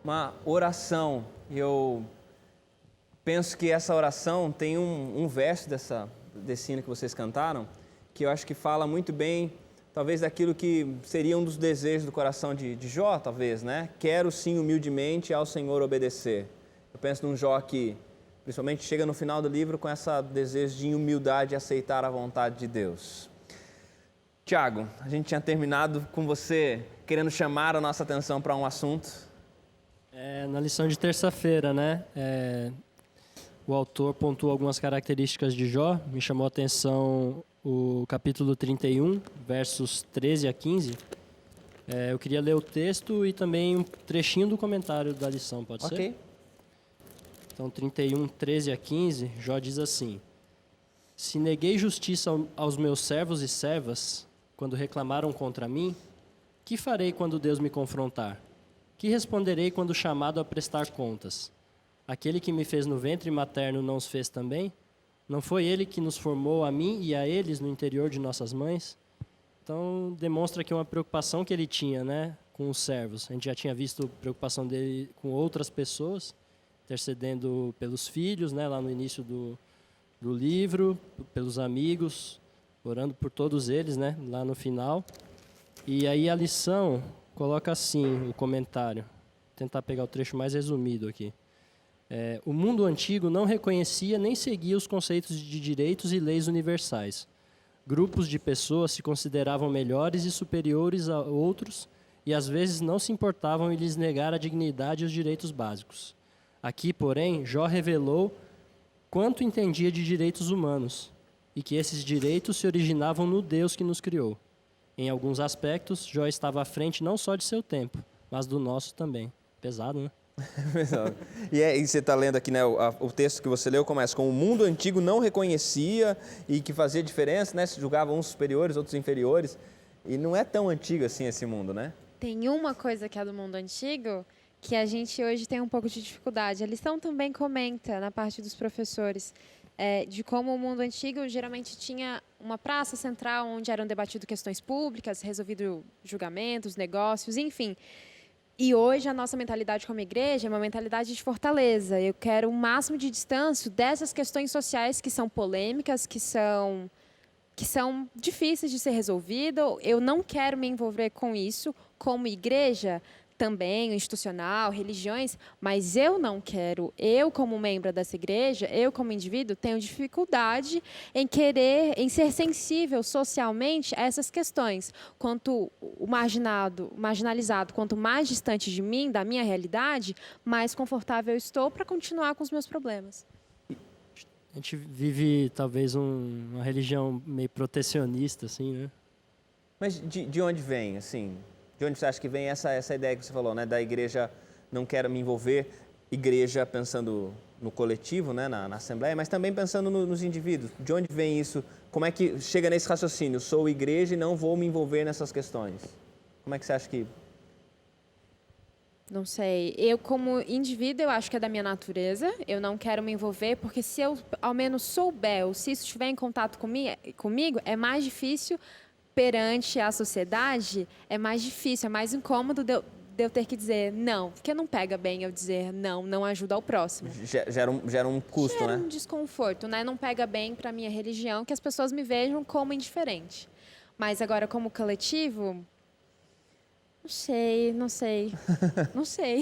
uma oração. E eu penso que essa oração tem um verso desse hino que vocês cantaram, que eu acho que fala muito bem, talvez, daquilo que seria um dos desejos do coração de Jó, talvez, né? Quero sim humildemente ao Senhor obedecer. Eu penso num Jó que, principalmente, chega no final do livro com esse desejo de humildade e aceitar a vontade de Deus. Tiago, a gente tinha terminado com você querendo chamar a nossa atenção para um assunto. Na lição de terça-feira, né? O autor pontuou algumas características de Jó. Me chamou a atenção o capítulo 31, versos 13 a 15. Eu queria ler o texto e também um trechinho do comentário da lição, pode ser? Ok. Então, 31, 13 a 15, Jó diz assim: Se neguei justiça aos meus servos e servas, quando reclamaram contra mim, que farei quando Deus me confrontar? Que responderei quando chamado a prestar contas? Aquele que me fez no ventre materno não os fez também? Não foi ele que nos formou a mim e a eles no interior de nossas mães? Então, demonstra aqui uma preocupação que ele tinha, né, com os servos. A gente já tinha visto a preocupação dele com outras pessoas, intercedendo pelos filhos, né, lá no início do livro, pelos amigos, orando por todos eles, né, lá no final. E aí a lição coloca assim, o comentário. Vou tentar pegar o trecho mais resumido aqui. O mundo antigo não reconhecia nem seguia os conceitos de direitos e leis universais. Grupos de pessoas se consideravam melhores e superiores a outros e às vezes não se importavam em lhes negar a dignidade e os direitos básicos. Aqui, porém, Jó revelou quanto entendia de direitos humanos e que esses direitos se originavam no Deus que nos criou. Em alguns aspectos, Jó estava à frente não só de seu tempo, mas do nosso também. Pesado, né? E você está lendo aqui, né, o texto que você leu começa com: o mundo antigo não reconhecia e que fazia diferença, né? Se julgavam uns superiores, outros inferiores. E não é tão antigo assim esse mundo, né? Tem uma coisa que é do mundo antigo que a gente hoje tem um pouco de dificuldade. A lição também comenta, na parte dos professores, de como o mundo antigo geralmente tinha uma praça central onde eram debatidas questões públicas, resolvido julgamentos, negócios, enfim. E hoje a nossa mentalidade como igreja é uma mentalidade de fortaleza. Eu quero o máximo de distância dessas questões sociais que são polêmicas, que são difíceis de ser resolvidas. Eu não quero me envolver com isso como igreja, também institucional, religiões, mas eu não quero, eu como membro dessa igreja, eu como indivíduo, tenho dificuldade em ser sensível socialmente a essas questões. Quanto o marginalizado, quanto mais distante de mim, da minha realidade, mais confortável eu estou para continuar com os meus problemas. A gente vive, talvez, uma religião meio protecionista, assim, né? Mas de onde vem, assim? De onde você acha que vem essa ideia que você falou, né? Da igreja, não quero me envolver, igreja pensando no coletivo, né? Na assembleia, mas também pensando nos indivíduos. De onde vem isso? Como é que chega nesse raciocínio? Sou igreja e não vou me envolver nessas questões. Como é que você acha que... Não sei. Eu, como indivíduo, eu acho que é da minha natureza. Eu não quero me envolver, porque se eu, ao menos, souber, ou se isso estiver em contato comigo, é mais difícil perante a sociedade, é mais difícil, é mais incômodo de eu ter que dizer não. Porque não pega bem eu dizer não ajuda ao próximo. Gera um custo, né? Gera um desconforto, né? Não pega bem para a minha religião que as pessoas me vejam como indiferente. Mas agora, como coletivo... Não sei. Não sei.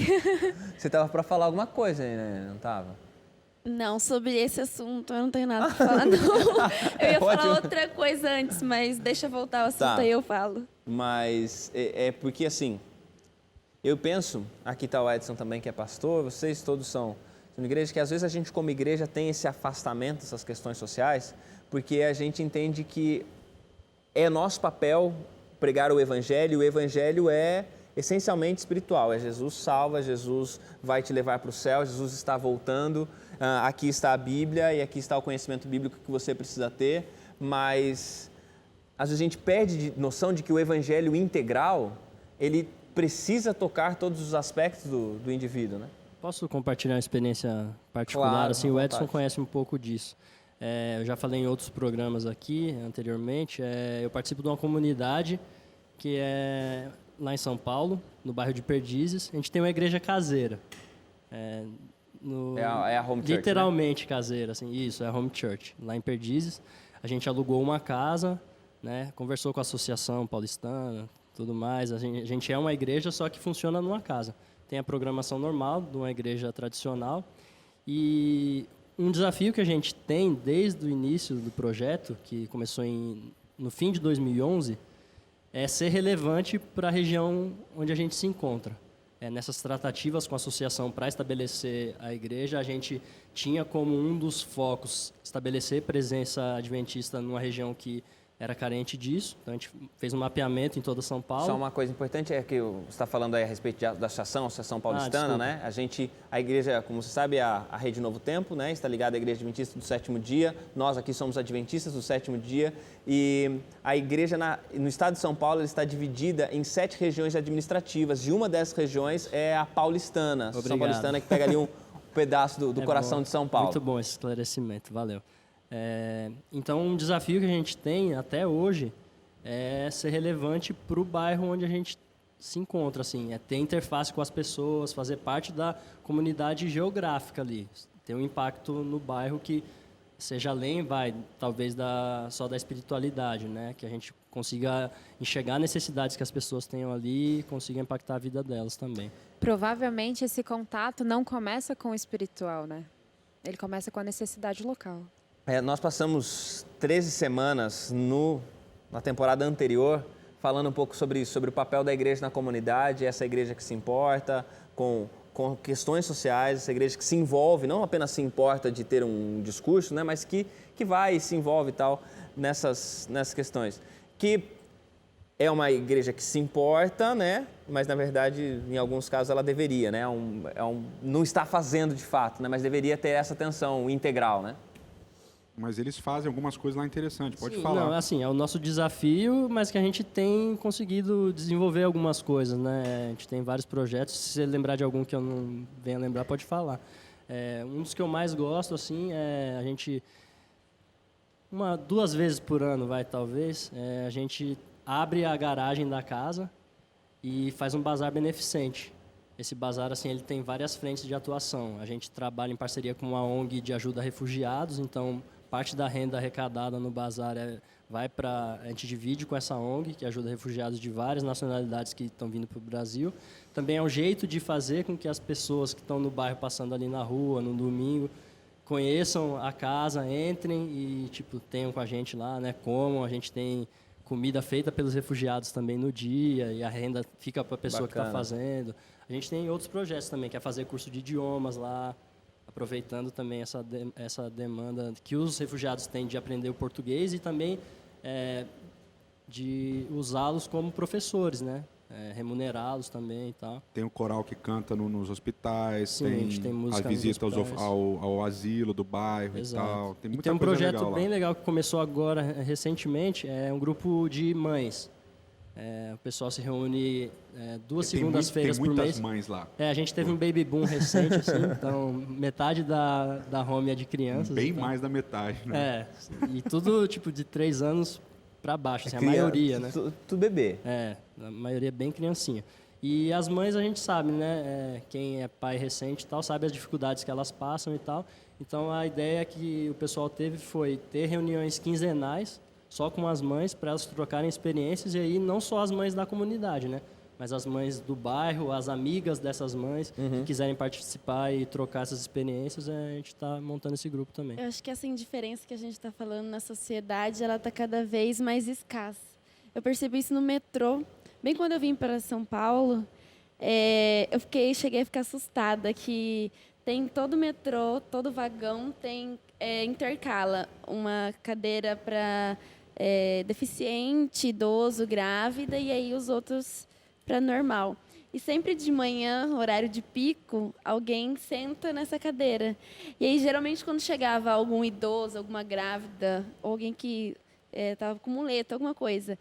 Você estava para falar alguma coisa aí, né? Não estava? Não, sobre esse assunto eu não tenho nada para falar, não. Eu ia falar outra coisa antes, mas deixa eu voltar ao assunto, aí eu falo. Mas é porque, assim, eu penso, aqui está o Edson também, que é pastor, vocês todos são de igreja, que às vezes a gente como igreja tem esse afastamento dessas questões sociais, porque a gente entende que é nosso papel pregar o Evangelho é essencialmente espiritual, é Jesus salva, Jesus vai te levar para o céu, Jesus está voltando, aqui está a Bíblia e aqui está o conhecimento bíblico que você precisa ter, mas às vezes a gente perde noção de que o Evangelho integral, ele precisa tocar todos os aspectos do indivíduo, né? Posso compartilhar uma experiência particular? Claro, assim, o Edson conhece um pouco disso. Eu já falei em outros programas aqui, anteriormente. Eu participo de uma comunidade que é lá em São Paulo, no bairro de Perdizes. A gente tem uma igreja caseira. É a home church, literalmente caseira, assim. Isso, é a home church, lá em Perdizes. A gente alugou uma casa, né? Conversou com a Associação Paulistana, tudo mais. A gente é uma igreja, só que funciona numa casa. Tem a programação normal de uma igreja tradicional. E um desafio que a gente tem desde o início do projeto, que começou no fim de 2011, é ser relevante para a região onde a gente se encontra. Nessas tratativas com a associação para estabelecer a igreja, a gente tinha como um dos focos estabelecer presença adventista numa região que era carente disso. Então, a gente fez um mapeamento em toda São Paulo. Só uma coisa importante é que você está falando aí a respeito da Associação Paulistana, né? A igreja, como você sabe, é a Rede Novo Tempo, né? Está ligada à Igreja Adventista do Sétimo Dia. Nós aqui somos adventistas do Sétimo Dia. E a igreja no estado de São Paulo está dividida em 7 regiões administrativas. E uma dessas regiões é a paulistana. A Associação Paulistana, que pega ali um pedaço do coração de São Paulo. Muito bom esse esclarecimento, valeu. Então, um desafio que a gente tem até hoje é ser relevante para o bairro onde a gente se encontra, assim, é ter interface com as pessoas, fazer parte da comunidade geográfica ali, ter um impacto no bairro que seja além, talvez só da espiritualidade, né? Que a gente consiga enxergar necessidades que as pessoas tenham ali e consiga impactar a vida delas também. Provavelmente esse contato não começa com o espiritual, né? Ele começa com a necessidade local. Nós passamos 13 semanas na temporada anterior falando um pouco sobre o papel da igreja na comunidade, essa igreja que se importa com questões sociais, essa igreja que se envolve, não apenas se importa de ter um discurso, né, mas que vai e se envolve e tal nessas questões. Que é uma igreja que se importa, né, mas na verdade, em alguns casos, ela deveria, né, não está fazendo de fato, né, mas deveria ter essa atenção integral, né? Mas eles fazem algumas coisas lá interessantes, pode Sim, falar. Não, assim, é o nosso desafio, mas que a gente tem conseguido desenvolver algumas coisas, né? A gente tem vários projetos, se você lembrar de algum que eu não venha lembrar, pode falar. Um dos que eu mais gosto, assim, a gente, 2 vezes por ano, talvez, a gente abre a garagem da casa e faz um bazar beneficente. Esse bazar, assim, ele tem várias frentes de atuação. A gente trabalha em parceria com uma ONG de ajuda a refugiados, então parte da renda arrecadada no bazar a gente divide com essa ONG, que ajuda refugiados de várias nacionalidades que estão vindo para o Brasil. Também é um jeito de fazer com que as pessoas que estão no bairro passando ali na rua, no domingo, conheçam a casa, entrem e tenham com a gente lá, né? Comam, a gente tem comida feita pelos refugiados também no dia e a renda fica para a pessoa que está fazendo. A gente tem outros projetos também, que é fazer curso de idiomas lá, aproveitando também essa demanda que os refugiados têm de aprender o português e também de usá-los como professores, né? Remunerá-los também e tal. Tem o coral que canta nos hospitais, Sim, a gente tem música a visita nos hospitais. ao asilo do bairro. Exato. E tal. Tem muita tem um coisa projeto legal lá. bem legal que começou agora, recentemente, é um grupo de mães. O pessoal se reúne 2 segundas-feiras por mês. Tem muitas mães lá. A gente teve um baby boom recente, assim, então metade da home é de crianças. Bem então, mais da metade, né? E tudo de 3 anos para baixo, assim, a maioria, né? Tudo bebê. A maioria é bem criancinha. E as mães a gente sabe, né? Quem é pai recente e tal, sabe as dificuldades que elas passam e tal. Então a ideia que o pessoal teve foi ter reuniões quinzenais, só com as mães, para elas trocarem experiências, e aí não só as mães da comunidade, né? Mas as mães do bairro, as amigas dessas mães, que quiserem participar e trocar essas experiências, a gente está montando esse grupo também. Eu acho que essa indiferença que a gente está falando na sociedade, ela está cada vez mais escassa. Eu percebi isso no metrô. Bem quando eu vim para São Paulo, cheguei a ficar assustada que tem todo metrô, todo vagão intercala uma cadeira para deficiente, idoso, grávida, e aí os outros para normal. E sempre de manhã, horário de pico, alguém senta nessa cadeira. E aí, geralmente, quando chegava algum idoso, alguma grávida, ou alguém que estava com muleta, alguma coisa,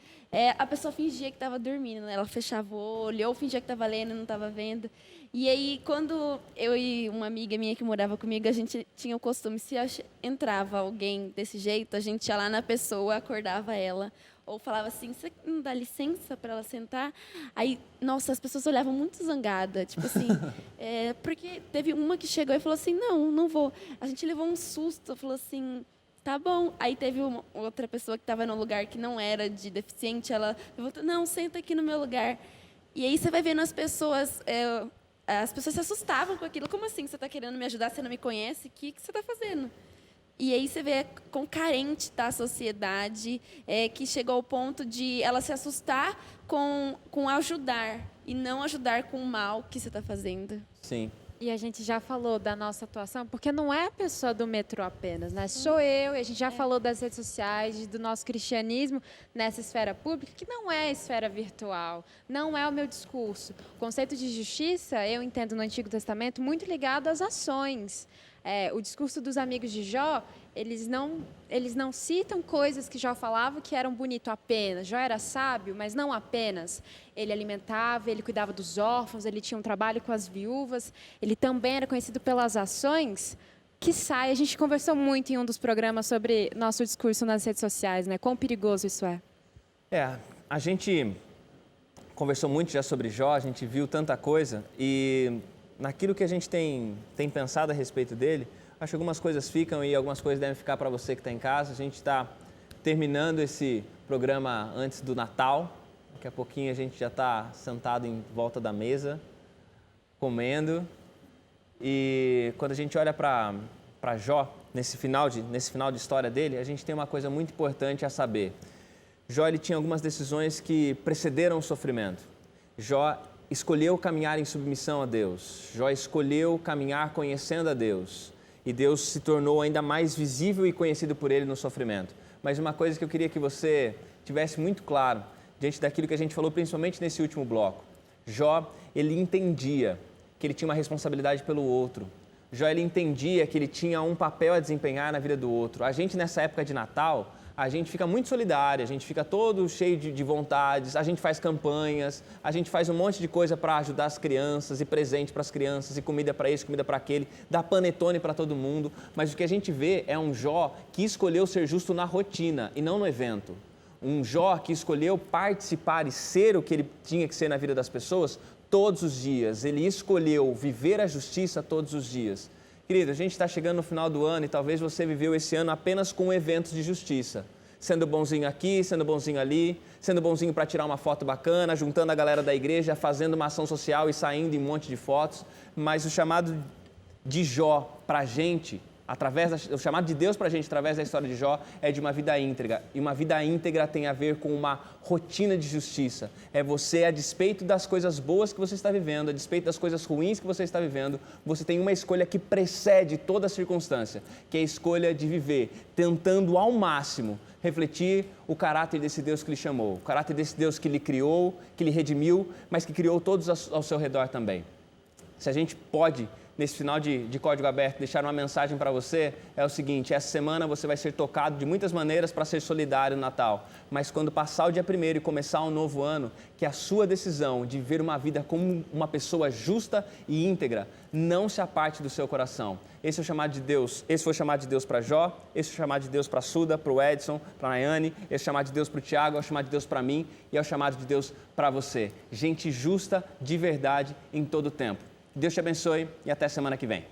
a pessoa fingia que estava dormindo, né? Ela fechava o olho, ou fingia que estava lendo e não estava vendo. E aí, quando eu e uma amiga minha que morava comigo, a gente tinha o costume, se entrava alguém desse jeito, a gente ia lá na pessoa, acordava ela, ou falava assim, você não dá licença para ela sentar? Aí, nossa, as pessoas olhavam muito zangada, tipo assim, porque teve uma que chegou e falou assim, não vou. A gente levou um susto, falou assim, tá bom. Aí teve uma outra pessoa que estava no lugar que não era de deficiente, ela levantou, não, senta aqui no meu lugar. E aí você vai vendo as pessoas se assustavam com aquilo. Como assim? Você está querendo me ajudar? Você não me conhece? O que você está fazendo? E aí você vê quão carente está a sociedade, que chegou ao ponto de ela se assustar com ajudar e não ajudar com o mal que você está fazendo. Sim. E a gente já falou da nossa atuação, porque não é a pessoa do metrô apenas, né? Sou eu, e a gente já falou das redes sociais, do nosso cristianismo nessa esfera pública, que não é a esfera virtual, não é o meu discurso. O conceito de justiça, eu entendo no Antigo Testamento, muito ligado às ações. O discurso dos amigos de Jó, eles não citam coisas que Jó falava que eram bonito apenas. Jó era sábio, mas não apenas. Ele alimentava, ele cuidava dos órfãos, ele tinha um trabalho com as viúvas. Ele também era conhecido pelas ações que sai. A gente conversou muito em um dos programas sobre nosso discurso nas redes sociais, né? Quão perigoso isso é. A gente conversou muito já sobre Jó, a gente viu tanta coisa e naquilo que a gente tem pensado a respeito dele, acho que algumas coisas ficam e algumas coisas devem ficar para você que está em casa. A gente está terminando esse programa antes do Natal. Daqui a pouquinho a gente já está sentado em volta da mesa, comendo. E quando a gente olha para Jó, nesse final de história dele, a gente tem uma coisa muito importante a saber. Jó ele tinha algumas decisões que precederam o sofrimento. Jó escolheu caminhar em submissão a Deus. Jó escolheu caminhar conhecendo a Deus. E Deus se tornou ainda mais visível e conhecido por ele no sofrimento. Mas uma coisa que eu queria que você tivesse muito claro, diante daquilo que a gente falou, principalmente nesse último bloco. Jó, ele entendia que ele tinha uma responsabilidade pelo outro. Jó, ele entendia que ele tinha um papel a desempenhar na vida do outro. A gente, nessa época de Natal, a gente fica muito solidário, a gente fica todo cheio de vontades, a gente faz campanhas, a gente faz um monte de coisa para ajudar as crianças, e presente para as crianças, e comida para esse, comida para aquele, dá panetone para todo mundo. Mas o que a gente vê é um Jó que escolheu ser justo na rotina e não no evento. Um Jó que escolheu participar e ser o que ele tinha que ser na vida das pessoas todos os dias. Ele escolheu viver a justiça todos os dias. Querido, a gente está chegando no final do ano e talvez você viveu esse ano apenas com eventos de justiça. Sendo bonzinho aqui, sendo bonzinho ali, sendo bonzinho para tirar uma foto bacana, juntando a galera da igreja, fazendo uma ação social e saindo em um monte de fotos. Mas o chamado de Jó para a gente, o chamado de Deus para a gente através da história de Jó é de uma vida íntegra. E uma vida íntegra tem a ver com uma rotina de justiça. É você, a despeito das coisas boas que você está vivendo, a despeito das coisas ruins que você está vivendo, você tem uma escolha que precede toda a circunstância, que é a escolha de viver, tentando ao máximo refletir o caráter desse Deus que lhe chamou, o caráter desse Deus que lhe criou, que lhe redimiu, mas que criou todos ao seu redor também. Se a gente pode, nesse final de Código Aberto, deixar uma mensagem para você, é o seguinte: essa semana você vai ser tocado de muitas maneiras para ser solidário no Natal, mas quando passar o dia 1º e começar um novo ano, que a sua decisão de viver uma vida como uma pessoa justa e íntegra não se aparte do seu coração. Esse é o chamado de Deus. Esse foi o chamado de Deus para Jó, esse é o chamado de Deus para a Suda, para o Edson, para a Nayane, esse é o chamado de Deus para o Tiago, é o chamado de Deus para mim e é o chamado de Deus para você. Gente justa de verdade em todo o tempo. Deus te abençoe e até semana que vem.